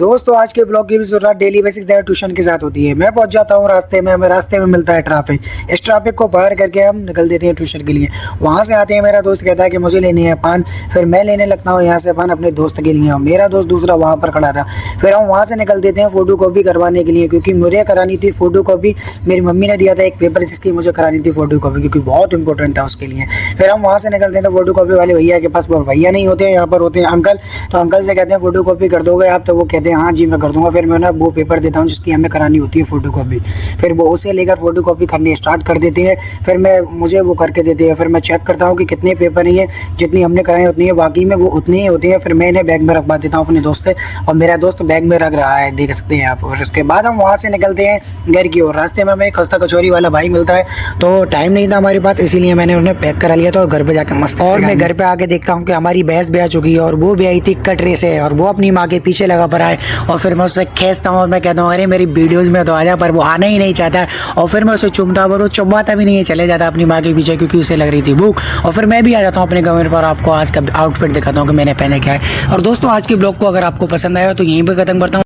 दोस्तों आज के ब्लॉग की भी शुरुआत डेली बेसिक ट्यूशन के साथ होती है। मैं पहुंच जाता हूं रास्ते में, हमें रास्ते में मिलता है ट्रैफिक। इस ट्रैफिक को पार करके हम निकल देते हैं ट्यूशन के लिए। वहां से आते हैं, मेरा दोस्त कहता है कि मुझे लेनी है पान, फिर मैं लेने लगता हूँ यहाँ से पान अपने दोस्त के लिए। मेरा दोस्त दूसरा वहाँ पर खड़ा था। फिर हम वहाँ से निकल देते हैं फोटो कॉपी करवाने के लिए, क्योंकि मुझे करानी थी फोटो कॉपी। मेरी मम्मी ने दिया था एक पेपर जिसकी मुझे करानी थी फोटो कॉपी, क्योंकि बहुत इंपॉर्टेंट था उसके लिए। फिर हम वहाँ से निकलते हैं तो फोटो कॉपी वाले भैया के पास, भैया नहीं होते हैं यहाँ पर, होते हैं अंकल। तो अंकल से कहते हैं फोटो कॉपी कर दोगे आप? तो वो कहते हैं हाँ जी मैं कर दूंगा। फिर मैं ना वो पेपर देता हूँ जिसकी हमें करानी होती है फोटो कॉपी। फिर वो उसे लेकर फोटो कॉपी करनी स्टार्ट कर देते हैं। फिर मुझे वो करके देते हैं। फिर मैं चेक करता हूँ कि कितने पेपर ही हैं, जितनी हमने कराई उतनी है, बाकी में वो उतनी ही होती है। फिर मैं इन्हें बैग में रखवा देता हूँ अपने दोस्त से, और मेरा दोस्त बैग में रख रहा है, देख सकते हैं आप। और उसके बाद हम वहाँ से निकलते हैं घर की ओर। रास्ते में हमें खस्ता कचौरी वाला भाई मिलता है, तो टाइम नहीं था हमारे पास, इसीलिए मैंने उन्हें पैक करा लिया था और घर पे जाकर मस्त। और मैं घर पे आके देखता हूँ कि हमारी भैंस ब्याह चुकी है, और वो भी आई थी कटरे से, और वो अपनी माँ के पीछे लगा पड़ा है। और फिर मैं उससे खींचता हूँ और मैं कहता हूँ अरे मेरी वीडियोस में तो आ जा, पर वो आना ही नहीं चाहता। और फिर मैं उसे चुमता, पर वो चुम्बाता भी नहीं है, चले जाता अपनी माँ के पीछे, क्योंकि उसे लग रही थी भूख। और फिर मैं भी आ जाता हूँ अपने कमरे पर, आपको आज का आउटफिट दिखाता हूँ कि मैंने पहने क्या है। और दोस्तों आज के ब्लॉग को अगर आपको पसंद आया तो यहीं पर खत्म करता हूँ।